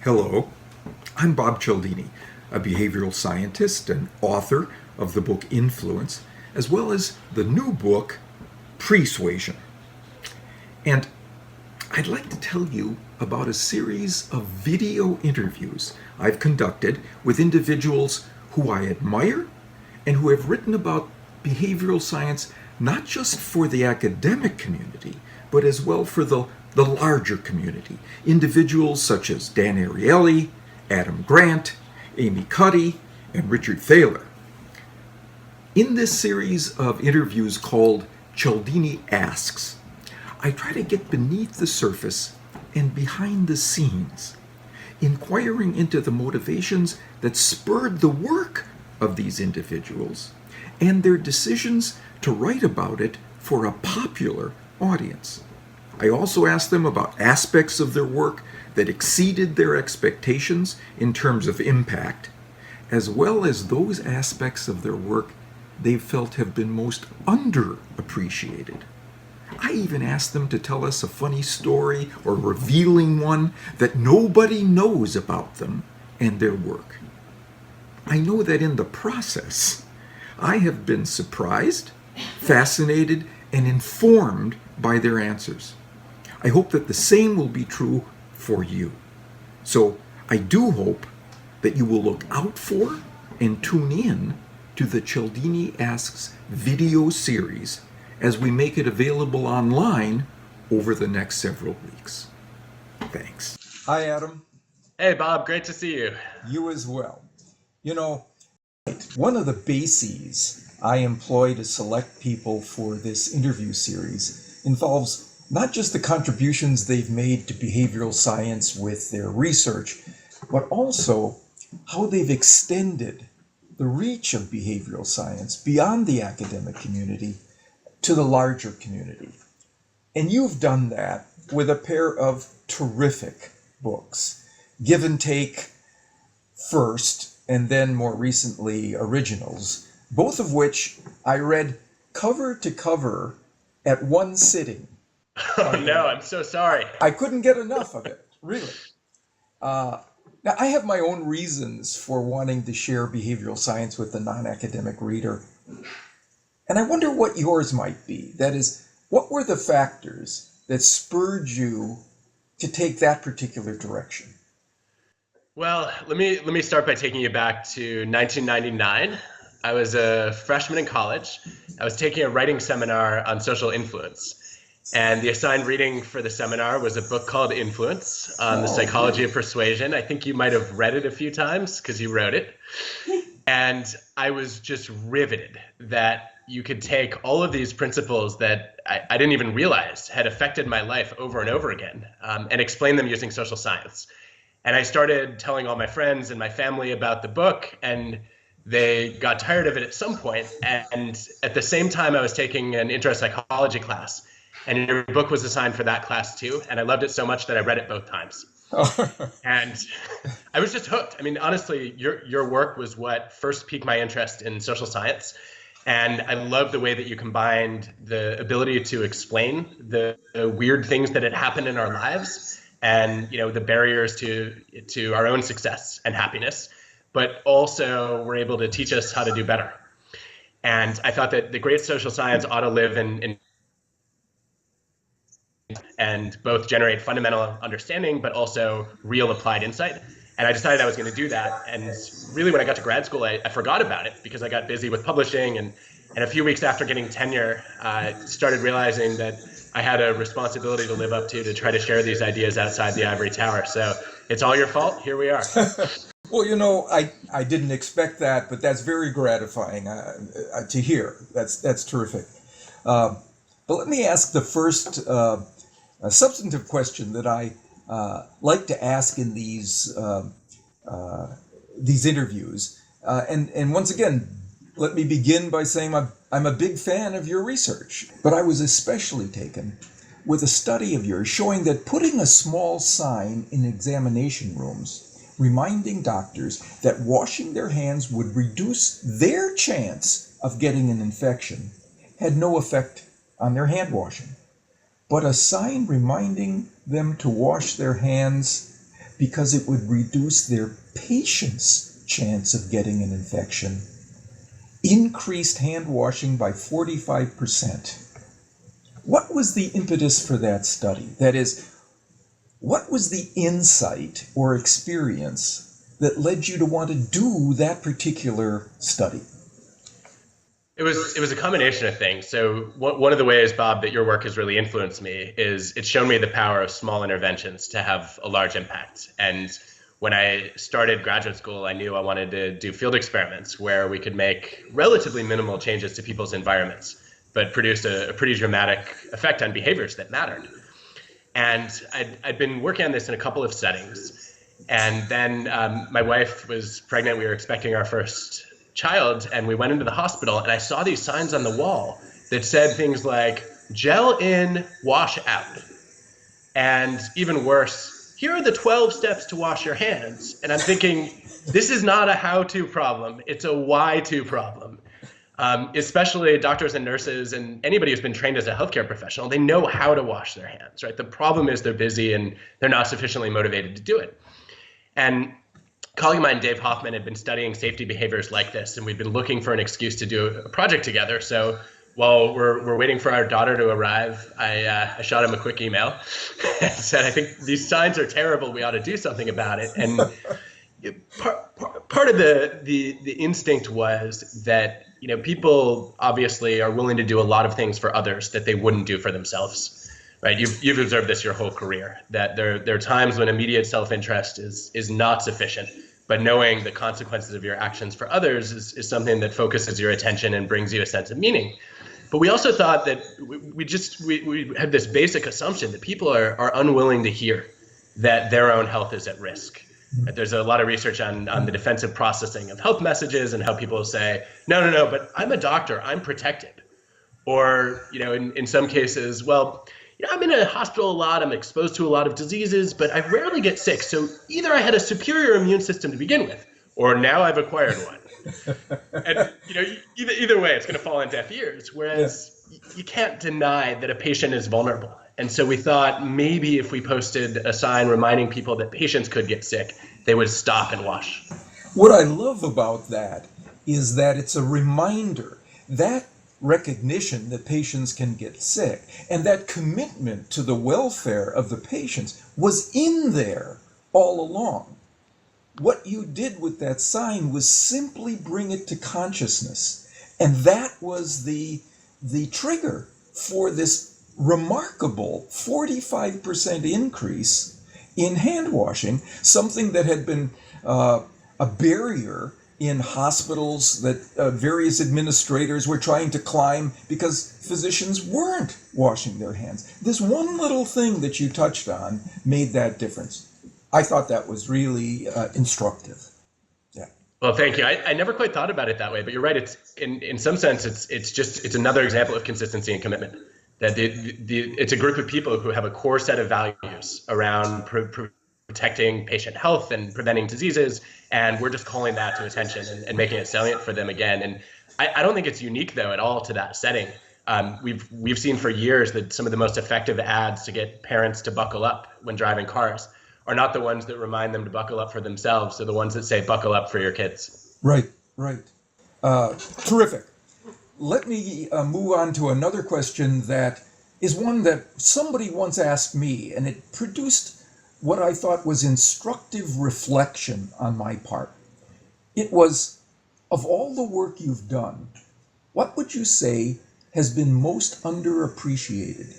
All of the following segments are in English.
Hello, I'm Bob Cialdini, a behavioral scientist and author of the book Influence, as well as the new book Pre-Suasion. And I'd like to tell you about a series of video interviews I've conducted with individuals who I admire and who have written about behavioral science not just for the academic community, but as well for the larger community. Individuals such as Dan Ariely, Adam Grant, Amy Cuddy, and Richard Thaler. In this series of interviews called Cialdini Asks, I try to get beneath the surface and behind the scenes, inquiring into the motivations that spurred the work of these individuals and their decisions to write about it for a popular audience. I also asked them about aspects of their work that exceeded their expectations in terms of impact, as well as those aspects of their work they felt have been most underappreciated. I even asked them to tell us a funny story or revealing one that nobody knows about them and their work. I know that in the process, I have been surprised, fascinated, and informed by their answers. I hope that the same will be true for you. So I do hope that you will look out for and tune in to the Cialdini Asks video series as we make it available online over the next several weeks. Thanks. Hi, Adam. Hey, Bob. Great to see you. You as well. You know, one of the bases I employ to select people for this interview series involves not just the contributions they've made to behavioral science with their research, but also how they've extended the reach of behavioral science beyond the academic community to the larger community. And you've done that with a pair of terrific books, Give and Take first, and then more recently Originals, both of which I read cover to cover at one sitting. Oh no, I'm so sorry. I couldn't get enough of it, really. Now, I have my own reasons for wanting to share behavioral science with the non-academic reader. And I wonder what yours might be. That is, what were the factors that spurred you to take that particular direction? Well, let me start by taking you back to 1999. I was a freshman in college. I was taking a writing seminar on social influence. And the assigned reading for the seminar was a book called Influence on the psychology of persuasion. I think you might have read it a few times because you wrote it. And I was just riveted that you could take all of these principles that I didn't even realize had affected my life over and over again and explain them using social science. And I started telling all my friends and my family about the book, and they got tired of it at some point. And at the same time, I was taking an intro psychology class. And your book was assigned for that class too. And I loved it so much that I read it both times. And I was just hooked. I mean, honestly, your work was what first piqued my interest in social science. And I love the way that you combined the ability to explain the weird things that had happened in our lives and, you know, the barriers to our own success and happiness, but also were able to teach us how to do better. And I thought that the great social science ought to live in and both generate fundamental understanding, but also real applied insight. And I decided I was going to do that. And really, when I got to grad school, I forgot about it because I got busy with publishing. And a few weeks after getting tenure, I started realizing that I had a responsibility to live up to try to share these ideas outside the ivory tower. So it's all your fault. Here we are. Well, you know, I didn't expect that, but that's very gratifying to hear. That's terrific. But let me ask the first substantive question that I like to ask in these interviews. And once again, let me begin by saying I'm a big fan of your research, but I was especially taken with a study of yours showing that putting a small sign in examination rooms reminding doctors that washing their hands would reduce their chance of getting an infection had no effect on their hand washing. But a sign reminding them to wash their hands because it would reduce their patient's chance of getting an infection, increased hand washing by 45%. What was the impetus for that study? That is, what was the insight or experience that led you to want to do that particular study? It was a combination of things. So one of the ways, Bob, that your work has really influenced me is it's shown me the power of small interventions to have a large impact. And when I started graduate school, I knew I wanted to do field experiments where we could make relatively minimal changes to people's environments, but produce a pretty dramatic effect on behaviors that mattered. And I'd been working on this in a couple of settings. And then my wife was pregnant. We were expecting our first child, and we went into the hospital, and I saw these signs on the wall that said things like, gel in, wash out. And even worse, here are the 12 steps to wash your hands. And I'm thinking, this is not a how-to problem. It's a why-to problem. Especially doctors and nurses and anybody who's been trained as a healthcare professional, they know how to wash their hands, right? The problem is they're busy and they're not sufficiently motivated to do it. And a colleague of mine, Dave Hoffman, had been studying safety behaviors like this, and we'd been looking for an excuse to do a project together. So while we're waiting for our daughter to arrive, I shot him a quick email and said, I think these signs are terrible. We ought to do something about it. And part of the instinct was that, you know, people obviously are willing to do a lot of things for others that they wouldn't do for themselves, right? You've observed this your whole career, that there are times when immediate self-interest is not sufficient, but knowing the consequences of your actions for others is something that focuses your attention and brings you a sense of meaning. But we also thought that we had this basic assumption that people are unwilling to hear that their own health is at risk. There's a lot of research on the defensive processing of health messages and how people say, no, but I'm a doctor, I'm protected. Or, you know, in some cases, well, you know, I'm in a hospital a lot, I'm exposed to a lot of diseases, but I rarely get sick. So either I had a superior immune system to begin with, or now I've acquired one. And, you know, either way, it's going to fall on deaf ears. Whereas you can't deny that a patient is vulnerable. And so we thought maybe if we posted a sign reminding people that patients could get sick, they would stop and wash. What I love about that is that it's a reminder, that recognition that patients can get sick and that commitment to the welfare of the patients was in there all along. What you did with that sign was simply bring it to consciousness. And that was the trigger for this remarkable 45% increase in hand washing, something that had been a barrier in hospitals that various administrators were trying to climb because physicians weren't washing their hands. This one little thing that you touched on made that difference. I thought that was really instructive. Yeah. Well, thank you. I never quite thought about it that way, but you're right. It's in some sense, it's another example of consistency and commitment. That it's a group of people who have a core set of values around protecting patient health and preventing diseases, and we're just calling that to attention and making it salient for them again. And I don't think it's unique though at all to that setting. We've seen for years that some of the most effective ads to get parents to buckle up when driving cars are not the ones that remind them to buckle up for themselves, they're the ones that say buckle up for your kids. Right. Terrific. Let me move on to another question that is one that somebody once asked me, and it produced what I thought was instructive reflection on my part. It was, of all the work you've done, what would you say has been most underappreciated?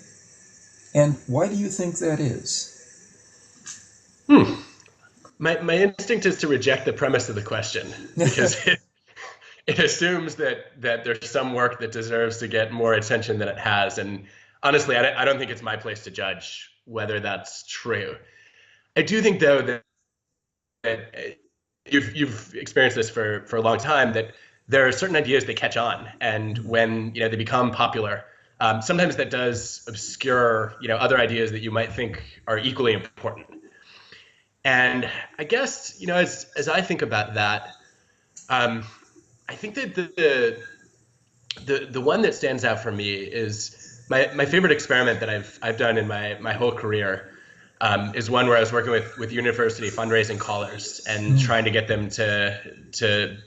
And why do you think that is? My instinct is to reject the premise of the question because it assumes that there's some work that deserves to get more attention than it has. And honestly, I don't think it's my place to judge whether that's true. I do think, though, that you've experienced this for a long time, that there are certain ideas that catch on. And when they become popular, sometimes that does obscure other ideas that you might think are equally important. And I guess, as I think about that, I think that the one that stands out for me is my favorite experiment that I've done in my whole career. is one where I was working with university fundraising callers and trying to get them to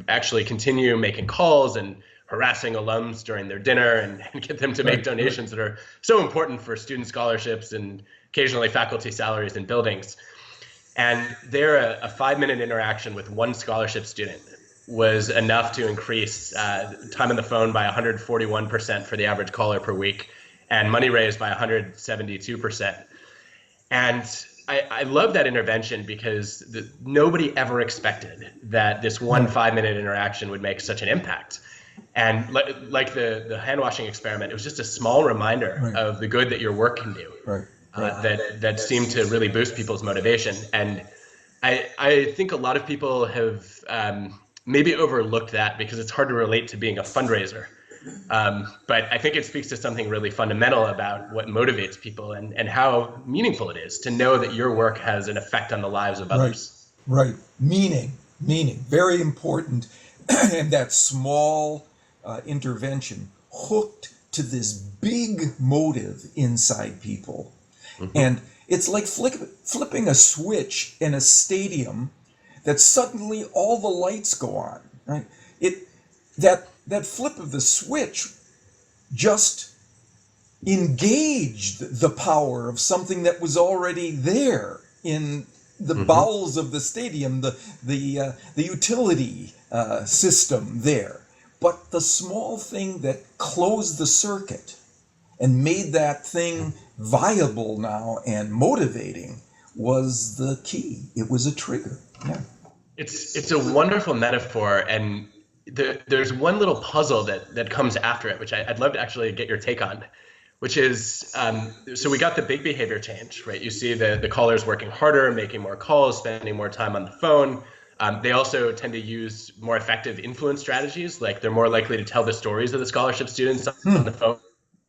actually continue making calls and harassing alums during their dinner and get them to make donations that are so important for student scholarships and occasionally faculty salaries and buildings. And there, a 5-minute interaction with one scholarship student was enough to increase time on the phone by 141% for the average caller per week, and money raised by 172%. And I love that intervention because nobody ever expected that this one 5-minute interaction would make such an impact. And like the hand washing experiment, it was just a small reminder of the good that your work can do. That seemed to really boost people's motivation. And I think a lot of people have maybe overlooked that because it's hard to relate to being a fundraiser. But I think it speaks to something really fundamental about what motivates people and how meaningful it is to know that your work has an effect on the lives of others. Right. Meaning, very important. And that small intervention hooked to this big motive inside people. And it's like flipping a switch in a stadium that suddenly all the lights go on, right? That flip of the switch just engaged the power of something that was already there in the bowels of the stadium, the utility system there. But the small thing that closed the circuit and made that thing viable now and motivating was the key. It was a trigger. Yeah. It's a wonderful metaphor, and there's one little puzzle that comes after it, which I'd love to actually get your take on, which is, so we got the big behavior change, right? You see the callers working harder, making more calls, spending more time on the phone. They also tend to use more effective influence strategies, like they're more likely to tell the stories of the scholarship students on the phone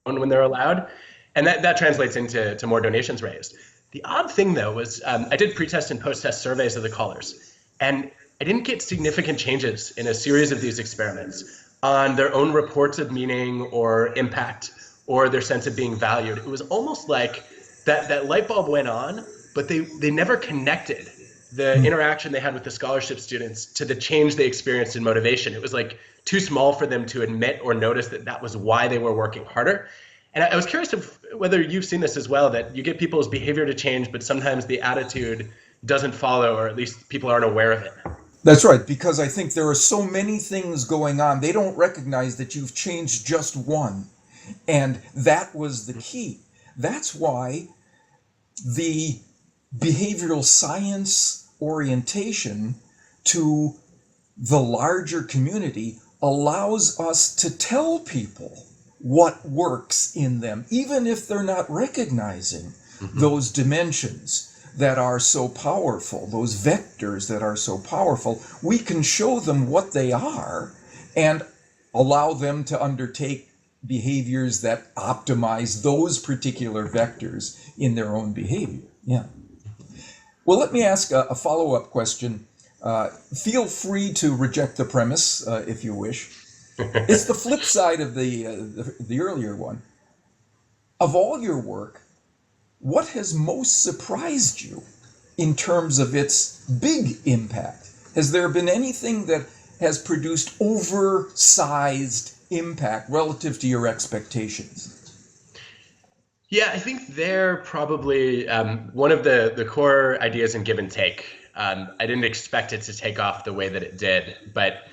when they're allowed. And that translates into more donations raised. The odd thing, though, was I did pre-test and post-test surveys of the callers, and I didn't get significant changes in a series of these experiments on their own reports of meaning or impact or their sense of being valued. It was almost like that light bulb went on, but they never connected the interaction they had with the scholarship students to the change they experienced in motivation. It was like too small for them to admit or notice that was why they were working harder. And I was curious whether you've seen this as well, that you get people's behavior to change, but sometimes the attitude doesn't follow, or at least people aren't aware of it. That's right, because I think there are so many things going on. They don't recognize that you've changed just one. And that was the key. That's why the behavioral science orientation to the larger community allows us to tell people what works in them, even if they're not recognizing those dimensions that are so powerful, those vectors that are so powerful. We can show them what they are and allow them to undertake behaviors that optimize those particular vectors in their own behavior. Yeah. Well, let me ask a follow-up question. Feel free to reject the premise if you wish. It's the flip side of the earlier one. Of all your work, what has most surprised you in terms of its big impact? Has there been anything that has produced oversized impact relative to your expectations? Yeah, I think they're probably one of the core ideas in give and take. I didn't expect it to take off the way that it did, but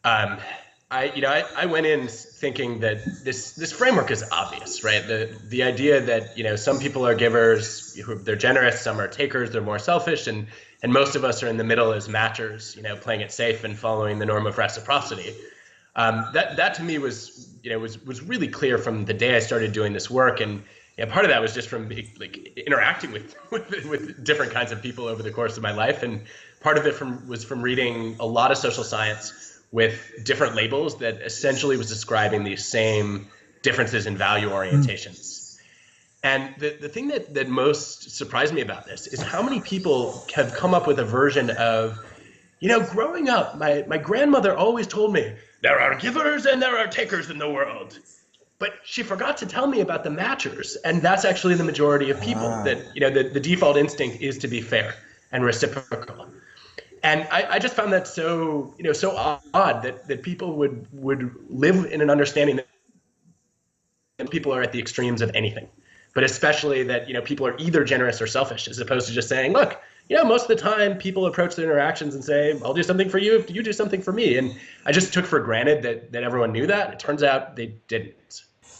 I went in thinking that this framework is obvious, right? The idea that some people are givers, they're generous, some are takers, they're more selfish, and most of us are in the middle as matchers, playing it safe and following the norm of reciprocity. That to me was really clear from the day I started doing this work, and part of that was just from interacting with different kinds of people over the course of my life, and part of it was from reading a lot of social science with different labels that essentially was describing these same differences in value orientations. And the thing that most surprised me about this is how many people have come up with a version of, growing up, my grandmother always told me, there are givers and there are takers in the world. but she forgot to tell me about the matchers. And that's actually the majority of people, that, the default instinct is to be fair and reciprocal. And I just found that so, so odd that people would live in an understanding that people are at the extremes of anything, but especially that, people are either generous or selfish, as opposed to just saying, look, most of the time people approach their interactions and say, I'll do something for you if you do something for me. And I just took for granted that everyone knew that. It turns out they didn't.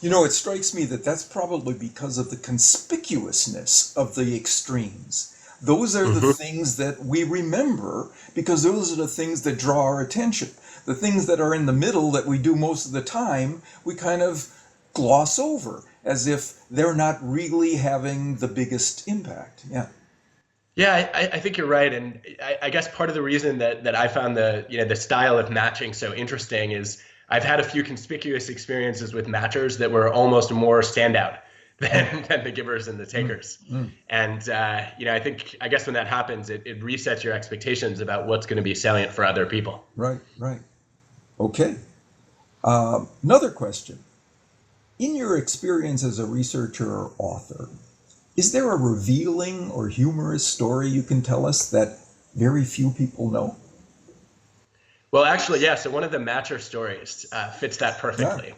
It strikes me that that's probably because of the conspicuousness of the extremes. Those are the things that we remember, because those are the things that draw our attention. The things that are in the middle that we do most of the time, we kind of gloss over as if they're not really having the biggest impact. Yeah. Yeah, I think you're right. And I guess part of the reason that I found the style of matching so interesting is I've had a few conspicuous experiences with matchers that were almost more standout than the givers and the takers. And, I guess when that happens, it resets your expectations about what's going to be salient for other people. Right. Okay. Another question. In your experience as a researcher or author, is there a revealing or humorous story you can tell us that very few people know? Well, actually, yeah. So one of the matcher stories fits that perfectly. Yeah.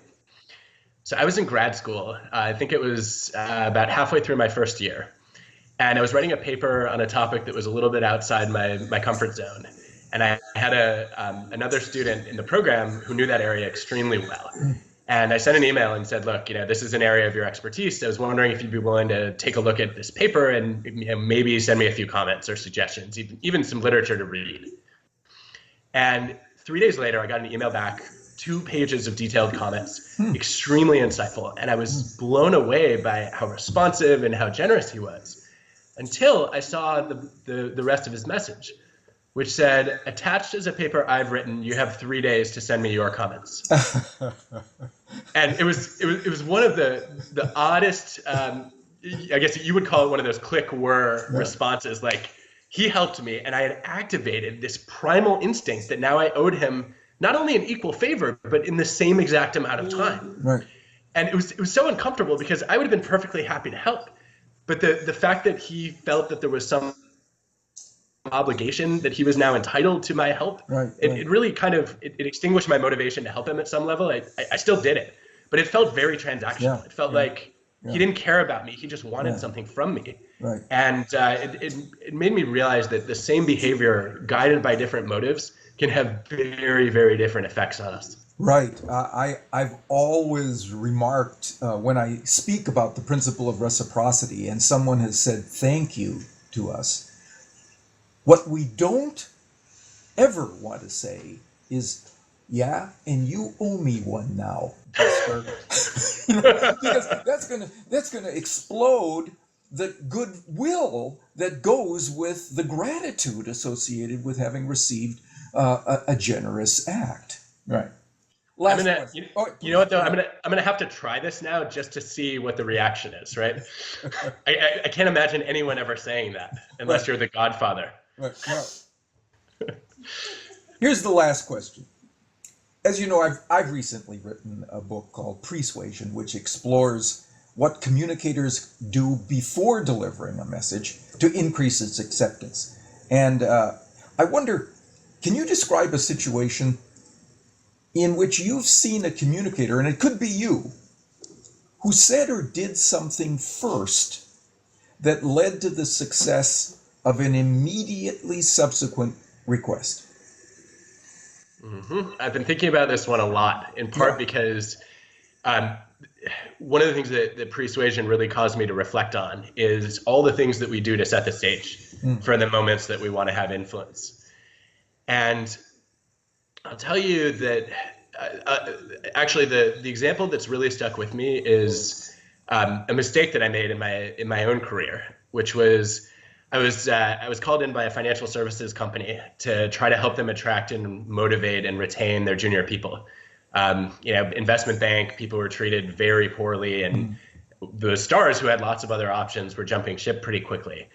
So I was in grad school. I think it was about halfway through my first year. And I was writing a paper on a topic that was a little bit outside my comfort zone. And I had another student in the program who knew that area extremely well. And I sent an email and said, look, this is an area of your expertise. I was wondering if you'd be willing to take a look at this paper and maybe send me a few comments or suggestions, even some literature to read. And 3 days later, I got an email back, 2 pages of detailed comments, extremely insightful. And I was blown away by how responsive and how generous he was, until I saw the rest of his message, which said, attached is a paper I've written. You have 3 days to send me your comments. And it was one of the oddest, I guess you would call it one of those click whir responses. Like, he helped me, and I had activated this primal instinct that now I owed him not only an equal favor, but in the same exact amount of time. Right. And it was so uncomfortable, because I would have been perfectly happy to help. But the fact that he felt that there was some obligation, that he was now entitled to my help, it really kind of it extinguished my motivation to help him at some level. I still did it, but it felt very transactional. It felt like he didn't care about me. He just wanted something from me. Right. And it made me realize that the same behavior, guided by different motives, can have very, very different effects on us. Right. I've always remarked when I speak about the principle of reciprocity and someone has said thank you to us, what we don't ever want to say is, yeah, and you owe me one now. Because that's gonna explode the goodwill that goes with the gratitude associated with having received a generous act. Right. You know what though? I'm gonna have to try this now just to see what the reaction is. Right. I can't imagine anyone ever saying that unless you're the Godfather. Right. No. Here's the last question. As you know, I've recently written a book called Pre-Suasion, which explores what communicators do before delivering a message to increase its acceptance. And I wonder, can you describe a situation in which you've seen a communicator, and it could be you, who said or did something first that led to the success of an immediately subsequent request? I've been thinking about this one a lot, in part because one of the things that Pre-Suasion really caused me to reflect on is all the things that we do to set the stage for the moments that we want to have influence. And I'll tell you that actually the example that's really stuck with me is a mistake that I made in my own career, which was I was called in by a financial services company to try to help them attract and motivate and retain their junior people. Investment bank, people were treated very poorly, and the stars who had lots of other options were jumping ship pretty quickly.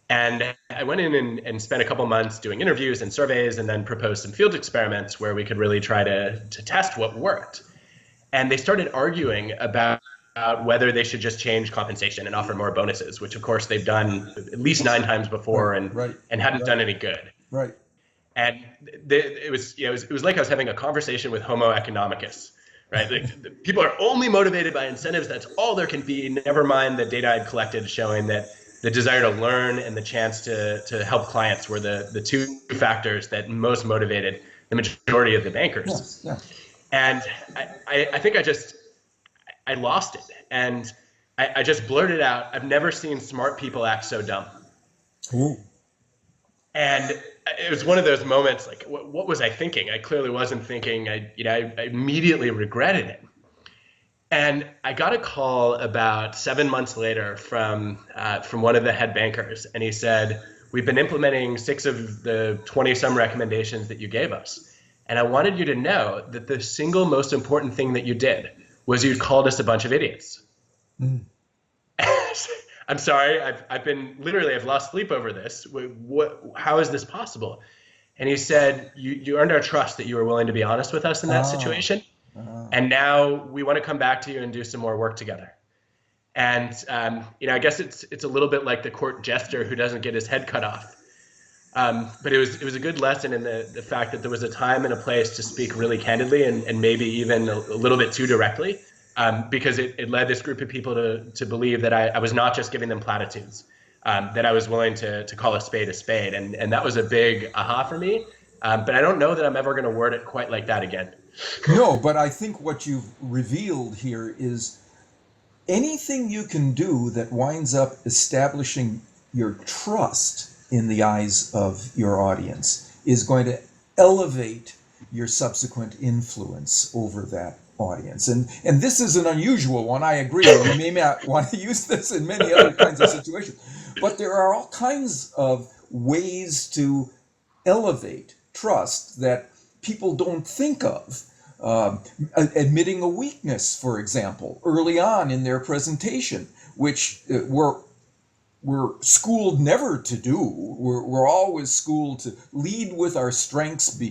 And I went in and spent a couple months doing interviews and surveys, and then proposed some field experiments where we could really try to test what worked. and they started arguing about whether they should just change compensation and offer more bonuses, which of course they've done at least 9 times before and hadn't done any good. Right. And it was like I was having a conversation with Homo economicus, right? Like, people are only motivated by incentives. That's all there can be. Never mind the data I'd collected showing that the desire to learn and the chance to help clients were the 2 factors that most motivated the majority of the bankers. Yeah. And I think I lost it. And I just blurted out, I've never seen smart people act so dumb. Ooh. And it was one of those moments, like, what was I thinking? I clearly wasn't thinking. I immediately regretted it. And I got a call about 7 months later from one of the head bankers, and he said, "We've been implementing 6 of the 20-some recommendations that you gave us. And I wanted you to know that the single most important thing that you did was you called us a bunch of idiots." Mm. I'm sorry, I've lost sleep over this. How is this possible? And he said, you earned our trust that you were willing to be honest with us in that situation. And now we want to come back to you and do some more work together. And, I guess it's a little bit like the court jester who doesn't get his head cut off. But it was a good lesson in the fact that there was a time and a place to speak really candidly and maybe even a little bit too directly. Because it led this group of people to believe that I was not just giving them platitudes, that I was willing to call a spade. And that was a big aha for me. But I don't know that I'm ever going to word it quite like that again. No, but I think what you've revealed here is anything you can do that winds up establishing your trust in the eyes of your audience is going to elevate your subsequent influence over that audience. And this is an unusual one. I agree. We may not want to use this in many other kinds of situations, but there are all kinds of ways to elevate trust that people don't think of. Admitting a weakness, for example, early on in their presentation, which we're schooled never to do. We're always schooled to lead with our strengths,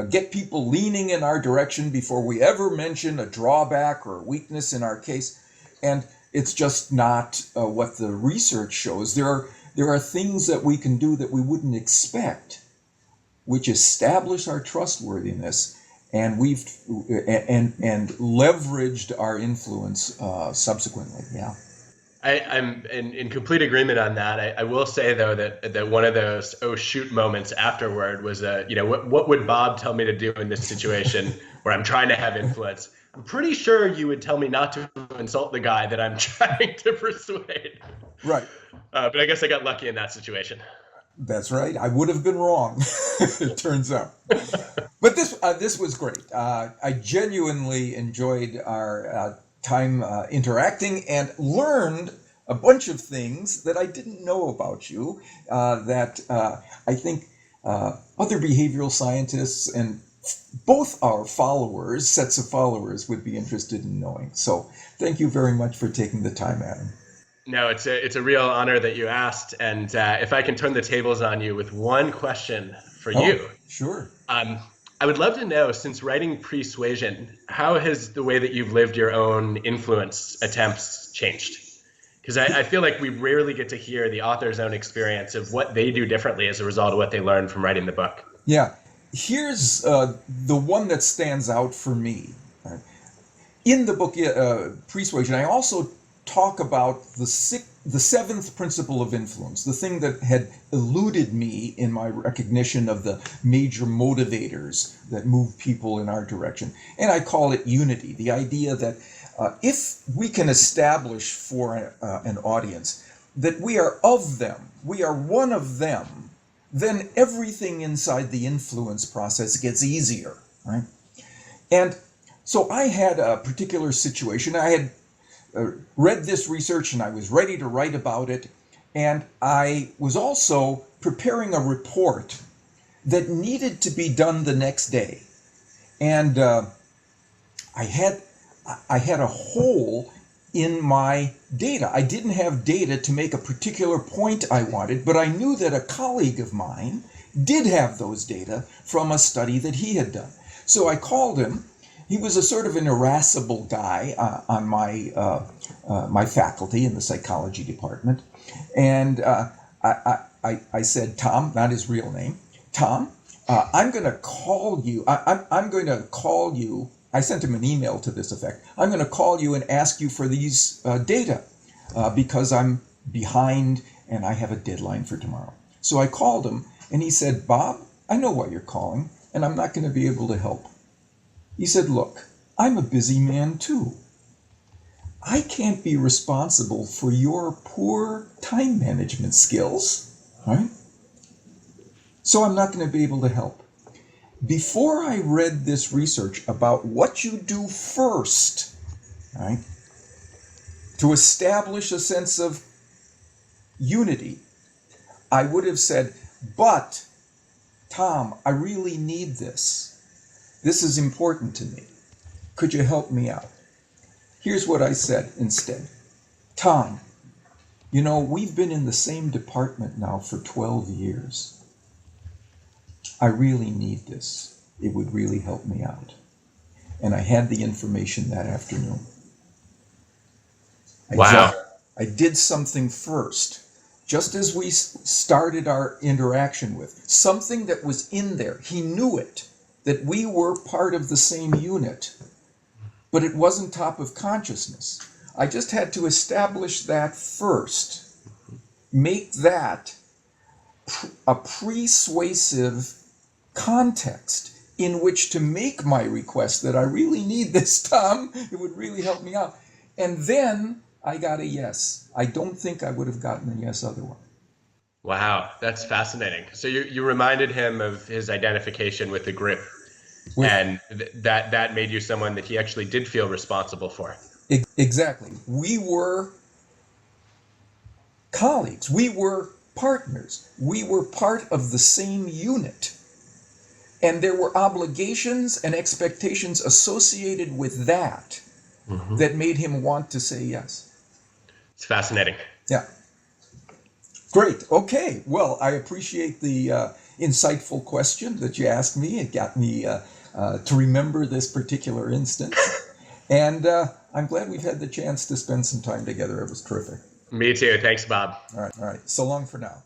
get people leaning in our direction before we ever mention a drawback or a weakness in our case. And it's just not what the research shows. There are things that we can do that we wouldn't expect, which establish our trustworthiness, and we've and leveraged our influence subsequently. Yeah. I'm in complete agreement on that. I will say, though, that one of those oh shoot moments afterward was what would Bob tell me to do in this situation where I'm trying to have influence? I'm pretty sure you would tell me not to insult the guy that I'm trying to persuade. Right. But I guess I got lucky in that situation. That's right. I would have been wrong, it turns out. But this was great. I genuinely enjoyed our time interacting and learned a bunch of things that I didn't know about you that I think other behavioral scientists and both our followers, sets of followers, would be interested in knowing. So thank you very much for taking the time, Adam. No, it's a real honor that you asked. And if I can turn the tables on you with one question for you. Sure. I would love to know, since writing Pre-Suasion, how has the way that you've lived your own influence attempts changed? Because I feel like we rarely get to hear the author's own experience of what they do differently as a result of what they learned from writing the book. Yeah. Here's the one that stands out for me. In the book Pre-Suasion, I also talk about the 7th principle of influence, the thing that had eluded me in my recognition of the major motivators that move people in our direction. And I call it unity, the idea that if we can establish for an audience that we are of them, we are one of them, then everything inside the influence process gets easier, right? And so I had a particular situation. I had read this research and I was ready to write about it, and I was also preparing a report that needed to be done the next day, and I had a hole in my data. I didn't have data to make a particular point I wanted, but I knew that a colleague of mine did have those data from a study that he had done. So I called him He was a sort of an irascible guy on my faculty in the psychology department. And I said, Tom, not his real name, Tom, I'm going to call you. I'm going to call you. I sent him an email to this effect. I'm going to call you and ask you for these data because I'm behind and I have a deadline for tomorrow. So I called him and he said, Bob, I know why you're calling and I'm not going to be able to help. He said, look, I'm a busy man too. I can't be responsible for your poor time management skills, right? So I'm not going to be able to help. Before I read this research about what you do first, right, to establish a sense of unity, I would have said, but Tom, I really need this. This is important to me. Could you help me out? Here's what I said instead. Tom, you know, we've been in the same department now for 12 years. I really need this. It would really help me out. And I had the information that afternoon. Wow. I did something first, just as we started our interaction with. Something that was in there. He knew it, that we were part of the same unit, but it wasn't top of consciousness. I just had to establish that first, make that a persuasive context in which to make my request that I really need this, Tom. It would really help me out. And then I got a yes. I don't think I would have gotten a yes otherwise. Wow, that's fascinating. So you reminded him of his identification with the group, and that made you someone that he actually did feel responsible for. Exactly. We were colleagues. We were partners. We were part of the same unit. And there were obligations and expectations associated with that that made him want to say yes. It's fascinating. Yeah. Great. Okay. Well, I appreciate the insightful question that you asked me. It got me to remember this particular instance. And I'm glad we've had the chance to spend some time together. It was terrific. Me too. Thanks, Bob. All right. So long for now.